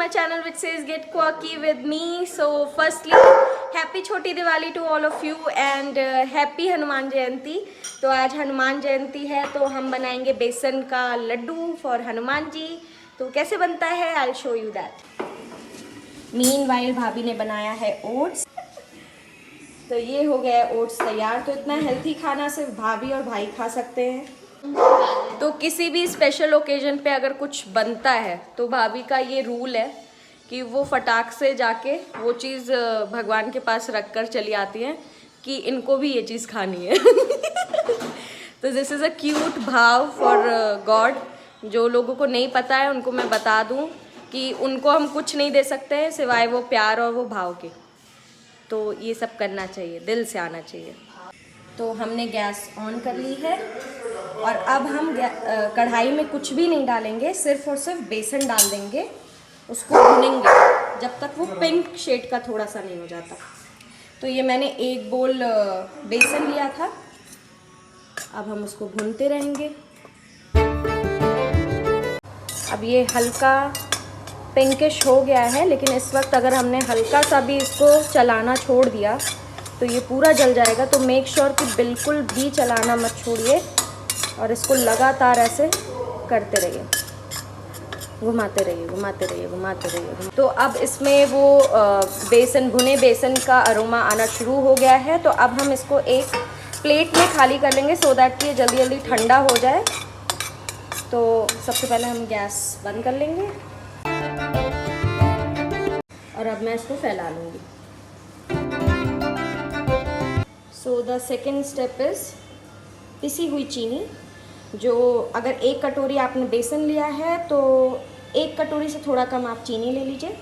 my channel which says Get Quirky with me. So firstly, happy Choti Diwali to all of you and happy Hanuman Jayanti. तो आज हनुमान जयंती है तो हम बनाएंगे बेसन का लड्डू फॉर हनुमान जी. तो कैसे बनता है I'll show you that. Meanwhile भाभी ने बनाया है ओट्स. तो ये हो गया है ओट्स तैयार. तो इतना हेल्थी खाना सिर्फ भाभी और भाई खा सकते हैं. तो किसी भी स्पेशल ओकेजन पे अगर कुछ बनता है तो भाभी का ये रूल है कि वो फटाक से जाके वो चीज़ भगवान के पास रख कर चली आती है कि इनको भी ये चीज़ खानी है. तो दिस इज़ अ क्यूट भाव फॉर गॉड. जो लोगों को नहीं पता है उनको मैं बता दूं कि उनको हम कुछ नहीं दे सकते हैं सिवाय वो प्यार और वो भाव के. तो ये सब करना चाहिए, दिल से आना चाहिए. तो हमने गैस ऑन कर ली है और अब हम कढ़ाई में कुछ भी नहीं डालेंगे, सिर्फ और सिर्फ बेसन डाल देंगे. उसको भूनेंगे जब तक वो पिंक शेड का थोड़ा सा नहीं हो जाता. तो ये मैंने एक बोल बेसन लिया था. अब हम उसको भूनते रहेंगे. अब ये हल्का पिंकिश हो गया है, लेकिन इस वक्त अगर हमने हल्का सा भी इसको चलाना छोड़ दिया तो ये पूरा जल जाएगा. तो मेक श्योर कि बिल्कुल भी चलाना मत छोड़िए और इसको लगातार ऐसे करते रहिए, घुमाते रहिए घुमाते रहिए घुमाते रहिए. तो अब इसमें वो बेसन, भुने बेसन का अरोमा आना शुरू हो गया है. तो अब हम इसको एक प्लेट में खाली कर लेंगे सो दैट कि ये जल्दी जल्दी ठंडा हो जाए. तो सबसे पहले हम गैस बंद कर लेंगे और अब मैं इसको फैला लूँगी. So the second step is पिसी हुई चीनी. जो अगर एक कटोरी आपने बेसन लिया है तो एक कटोरी से थोड़ा कम आप चीनी ले लीजिए.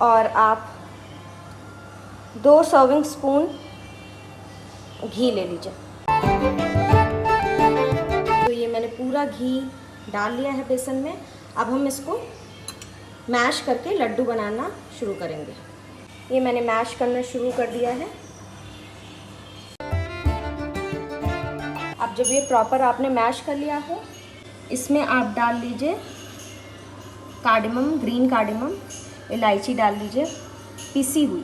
और आप 2 सर्विंग स्पून घी ले लीजिए. तो ये मैंने पूरा घी डाल लिया है बेसन में. अब हम इसको मैश करके लड्डू बनाना शुरू करेंगे. ये मैंने मैश करना शुरू कर दिया है. अब जब ये प्रॉपर आपने मैश कर लिया हो, इसमें आप डाल लीजिए कार्डेमम, ग्रीन कार्डेमम, इलायची डाल लीजिए पिसी हुई.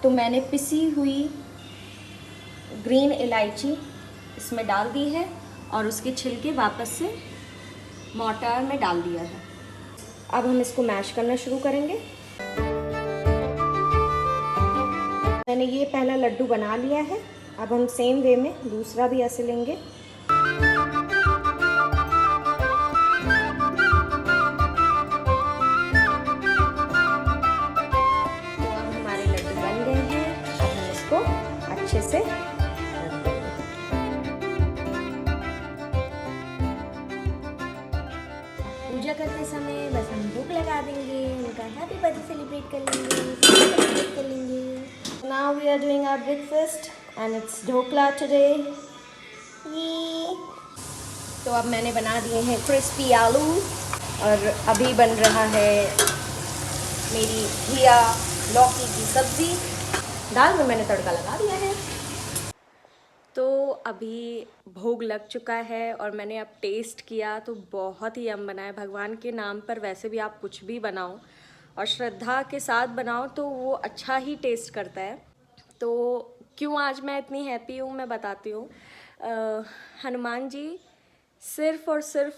तो मैंने पिसी हुई ग्रीन इलायची इसमें डाल दी है और उसके छिलके वापस से मोर्टार में डाल दिया है. अब हम इसको मैश करना शुरू करेंगे. मैंने ये पहला लड्डू बना लिया है. अब हम सेम वे में दूसरा भी ऐसे लेंगे. तो अब हमारे लड्डू बन गए हैं. अब हम इसको अच्छे से रख देंगे. पूजा करते समय बस हम भूख लगा देंगे, उनका हैप्पी बर्थडे सेलिब्रेट कर लेंगे. Now we are doing our breakfast and it's dhokla today. तो अब मैंने बना दिए हैं क्रिस्पी आलू और अभी बन रहा है मेरी घिया लौकी की सब्ज़ी. दाल में मैंने तड़का लगा दिया है. तो अभी भोग लग चुका है और मैंने अब टेस्ट किया तो बहुत ही यम बना है. भगवान के नाम पर वैसे भी आप कुछ भी बनाओ और श्रद्धा के साथ बनाओ तो वो अच्छा ही टेस्ट करता है. तो क्यों आज मैं इतनी हैप्पी हूँ मैं बताती हूँ. हनुमान जी सिर्फ़ और सिर्फ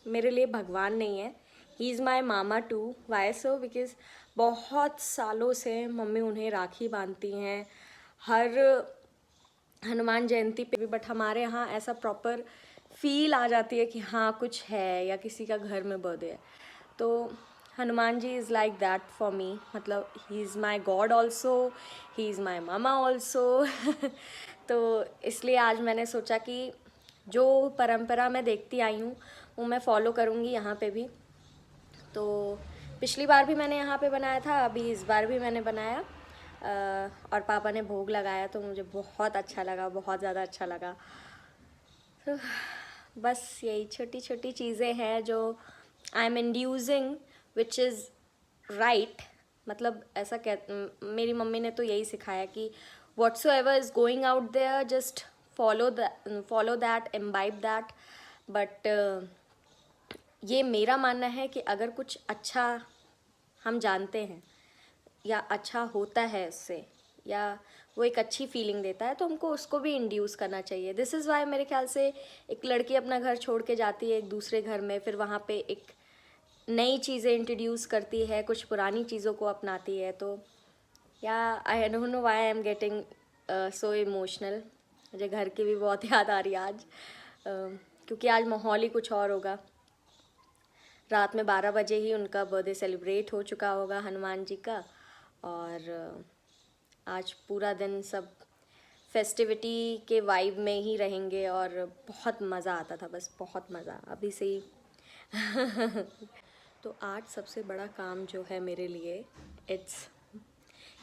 मेरे लिए भगवान नहीं है, ही इज़ माई मामा टू. Why so? बिकॉज़ बहुत सालों से मम्मी उन्हें राखी बांधती हैं हर हनुमान जयंती पे भी. बट हमारे यहाँ ऐसा प्रॉपर फील आ जाती है कि हाँ कुछ है या किसी का घर में बर्थडे है. तो Hanuman ji is like that for me. मतलब he is my god also, he is my मामा ऑल्सो. तो इसलिए आज मैंने सोचा कि जो परंपरा मैं देखती आई हूँ वो मैं फॉलो करूँगी यहाँ पे भी. तो पिछली बार भी मैंने यहाँ पे बनाया था, अभी इस बार भी मैंने बनाया और पापा ने भोग लगाया तो मुझे बहुत अच्छा लगा, बहुत ज़्यादा अच्छा लगा. तो बस यही छोटी छोटी चीज़ें हैं जो I am inducing which is right. मतलब ऐसा मेरी मम्मी ने तो यही सिखाया कि whatsoever is going out there just follow that, imbibe that. But ये मेरा मानना है कि अगर कुछ अच्छा हम जानते हैं या अच्छा होता है उससे, या वो एक अच्छी फीलिंग देता है, तो हमको उसको भी इंड्यूस करना चाहिए. दिस इज़ वाई मेरे ख्याल से एक लड़की अपना घर छोड़ के जाती है एक दूसरे घर में, फिर वहाँ पे एक नई चीज़ें इंट्रोड्यूस करती है, कुछ पुरानी चीज़ों को अपनाती है. तो या I don't know why I am getting so emotional. मुझे घर की भी बहुत याद आ रही है आज, क्योंकि आज माहौल ही कुछ और होगा. रात में 12 बजे ही उनका बर्थडे सेलिब्रेट हो चुका होगा, हनुमान जी का. और आज पूरा दिन सब फेस्टिविटी के वाइब में ही रहेंगे और बहुत मज़ा आता था, बस बहुत मज़ा अभी से ही. तो आज सबसे बड़ा काम जो है मेरे लिए, इट्स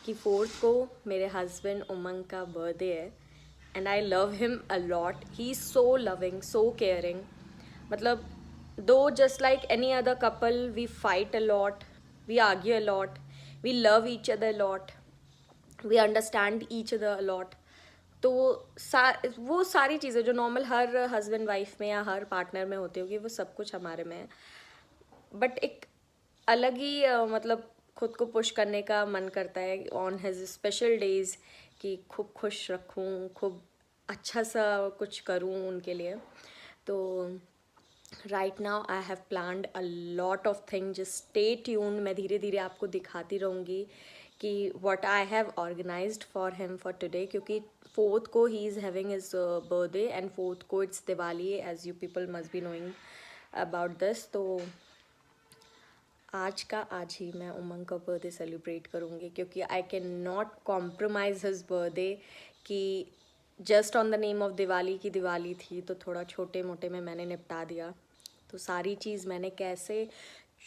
कि 4th को मेरे हस्बैंड उमंग का बर्थडे है. And I love him a lot. He is so loving, so caring. मतलब though just like any other couple, we fight a lot, we argue a lot, we love each other a lot, we understand each other a lot. तो वो सारी चीज़ें जो normal her husband wife में या हर partner में होती होगी, वो सब कुछ हमारे में है. बट एक अलग ही मतलब खुद को पुश करने का मन करता है ऑन हिज स्पेशल डेज, कि खूब खुश रखूँ, खूब अच्छा सा कुछ करूँ उनके लिए. तो right now I have planned a lot of thing. Just stay tuned. मैं धीरे धीरे आपको दिखाती रहूँगी कि what I have organized for him for today, क्योंकि 4th को he is having his birthday and 4th को it's Diwali, as you people must be knowing about this. तो आज का आज ही मैं उमंग का बर्थडे सेलिब्रेट करूँगी, क्योंकि I can not compromise his birthday कि just on the name of Diwali की दिवाली थी, तो थोड़ा छोटे मोटे में मैंने निपटा दिया. तो सारी चीज़ मैंने कैसे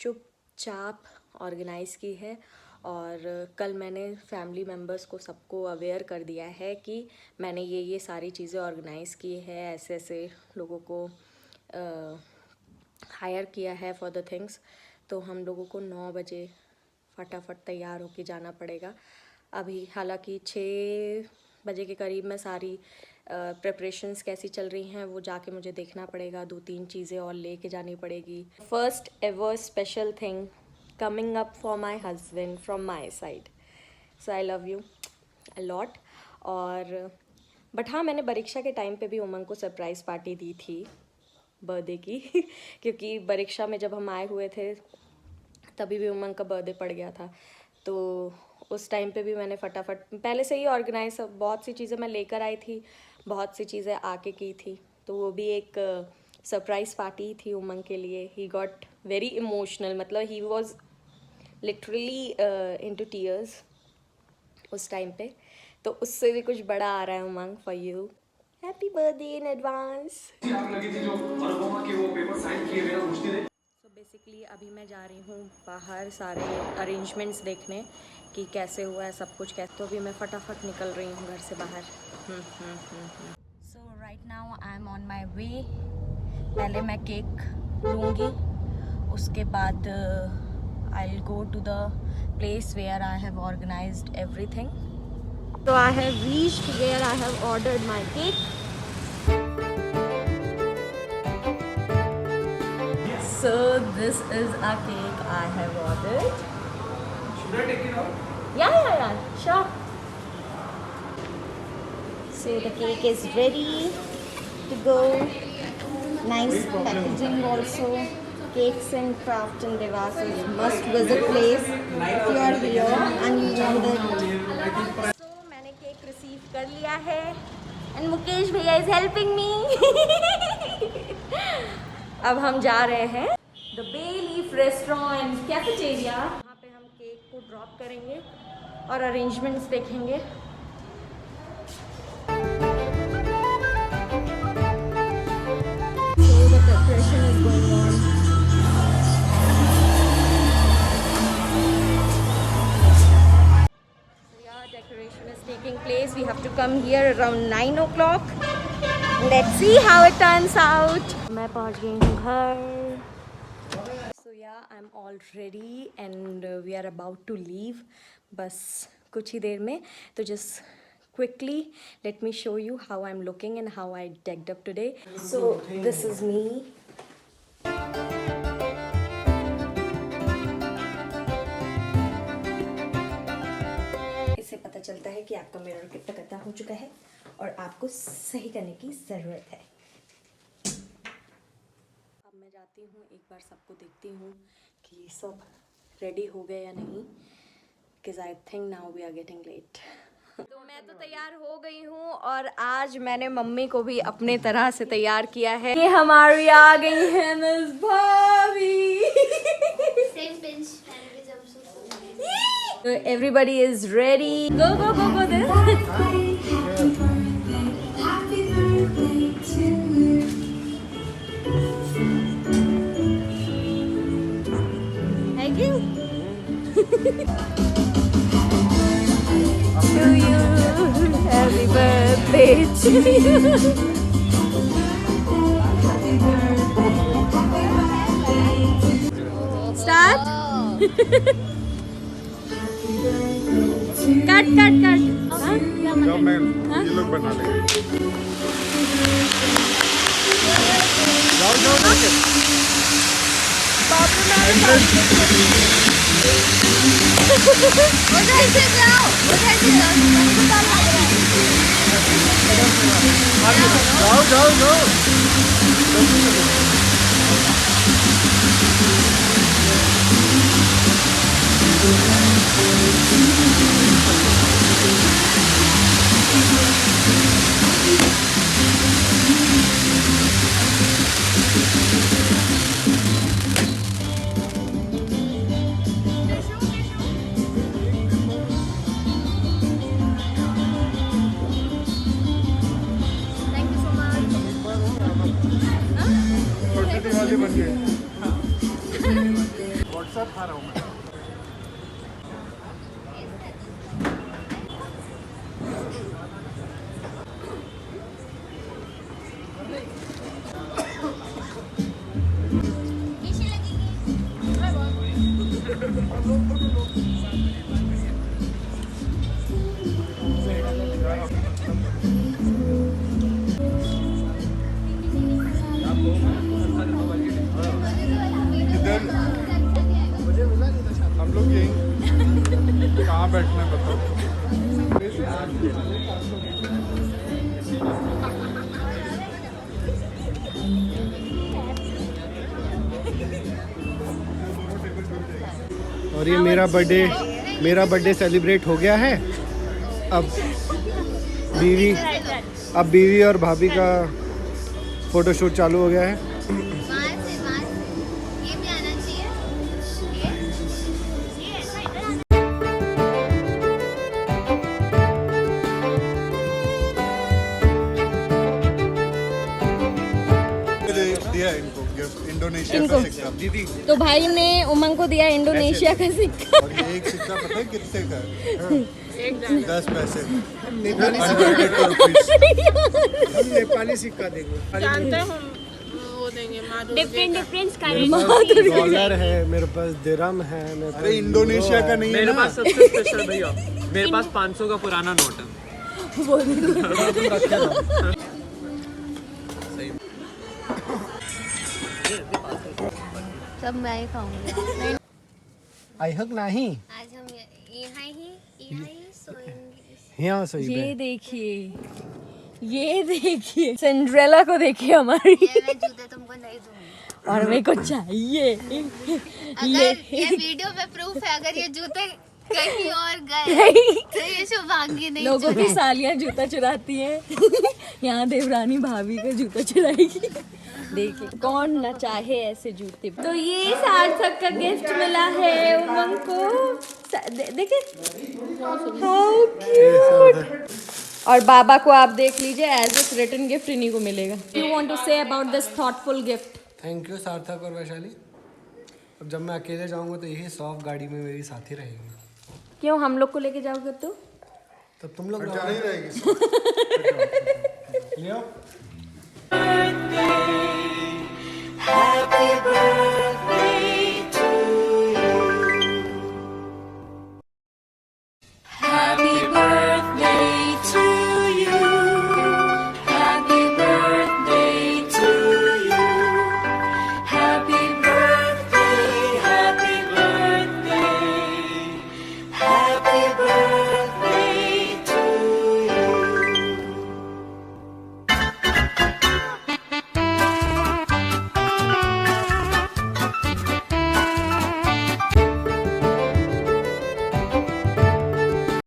चुपचाप ऑर्गेनाइज़ की है. और कल मैंने फैमिली मेम्बर्स को सबको अवेयर कर दिया है कि मैंने ये सारी चीज़ें ऑर्गेनाइज़ की है, ऐसे ऐसे लोगों को हायर किया है फॉर द थिंग्स. तो हम लोगों को 9 बजे फटाफट तैयार होके जाना पड़ेगा. अभी हालांकि 6 बजे के करीब में सारी प्रिपरेशंस कैसी चल रही हैं वो जाके मुझे देखना पड़ेगा. 2-3 चीज़ें और लेके जानी पड़ेगी. First ever special thing coming up for my husband from my side. So I love you a lot. और बट हाँ, मैंने परीक्षा के टाइम पे भी उमंग को सरप्राइज़ पार्टी दी थी बर्थडे की क्योंकि परीक्षा में जब हम आए हुए थे तभी भी उमंग का बर्थडे पड़ गया था. तो उस टाइम पे भी मैंने फटाफट पहले से ही ऑर्गेनाइज बहुत सी चीज़ें मैं लेकर आई थी, बहुत सी चीज़ें आके की थी. तो वो भी एक सरप्राइज़ पार्टी थी उमंग के लिए. ही गॉट वेरी इमोशनल, मतलब he was literally into tears उस टाइम पे. तो उससे भी कुछ बड़ा आ रहा है Umang for you. Happy birthday in advance. So basically अभी मैं जा रही हूँ बाहर सारे अरेंजमेंट्स देखने कि कैसे हुआ है सब कुछ कैसे. तो अभी मैं फटाफट निकल रही हूँ घर से बाहर. So right now I am on my way. पहले मैं केक लूँगी, उसके बाद I will go to the place where I have organised everything. So I have reached where I have ordered my cake. So this is a cake I have ordered. Should I take it out? Yeah, sure. So the cake is ready to go. Nice packaging also. Cakes and Craft and Devas' must visit place if you are here and you want it. मैंने cake receive कर लिया है and Mukesh भैया is helping me. अब हम जा रहे हैं the bay leaf restaurant cafeteria. वहाँ पे हम केक को ड्रॉप करेंगे और अरेंजमेंट्स देखेंगे. So the preparation is going on. Decoration is taking place. We have to come here around 9 o'clock. Let's see how it turns out. मैं पहुंच गई हूँ घर. So yeah, I'm all ready and we are about to leave. बस कुछ ही देर में. तो just quickly. Let me show you how I'm looking and how I decked up today. So this is me. इससे पता चलता है कि आपका मिरर कितना गंदा हो चुका है और आपको सही करने की ज़रूरत है। अब मैं जाती हूँ, एक बार सबको देखती हूँ कि सब रेडी हो गए या नहीं, because I think now we are getting late. तो मैं तो तैयार हो गई हूँ और आज मैंने मम्मी को भी अपने तरह से तैयार किया है। ये हमारी आ गई है मिस भाभी। So everybody is ready. Go go go go there. Thank you. To you, happy birthday to you. Start. Cut cut cut. जाओ मैं ये लोग बना लेंगे। जाओ जाओ जाओ। बाबू उधर से जाओ, उधर से जाओ, हमको डर लग रहा है। जाओ जाओ जाओ। बन गए। व्हाट्सएप खा रहा हूँ मैं। हम लोग यहीं कहाँ बैठना है बताओ। और ये मेरा बर्थडे सेलिब्रेट हो गया है। अब बीवी और भाभी का फोटोशूट चालू हो गया है। दिया इनको गिफ्ट इंडोनेशिया का सिक्का दीदी। तो भाई ने उमंग को दिया इंडोनेशिया का सिक्का। और ये एक सिक्का पता है कितने का है? 10 पैसे। नेपाली सिक्का देंगे। जानते हैं हम वो देंगे डिफरेंट डॉलर है मेरे पास, दिरहम है मेरे पास। अरे इंडोनेशिया का नहीं है मेरे ना? पास सबसे स्पेशल भैया, मेरे पास 500 का पुराना नोट है। सब मैं ही खाऊंगी। आई हक नहीं आज हम यहाँ ही सोएंगे। यहाँ सही ये देखिए सिंड्रेला को देखिए हमारी। ये मैं जूते तुमको नहीं दूंगी। और मेरे को चाहिए। अगर ये वीडियो में प्रूफ है, अगर ये जूते कहीं और गए तो ये शुभांगी नहीं लोगों की सालियां जूता चुराती हैं। यहाँ देवरानी भाभी का जूता चुराएगी। देखिए कौन न चाहे ऐसे जूते। तो ये सार्थक का गिफ्ट मिला है उमंग को। देखिए हाउ क्यूट। और बाबा को आप देख लीजिए, एज ए रिटर्न गिफ्ट इन्हीं को मिलेगा। You want to say about this thoughtful gift? Thank you Sarthak और वैशाली। अब जब मैं अकेले जाऊंगा तो यही सॉफ्ट गाड़ी में मेरी साथी रहेगी। क्यों हम लोग को लेके जाओगे तो? तब तुम लोग जाना ही रहेगी। ले आओ। Happy birthday to you. Happy birthday.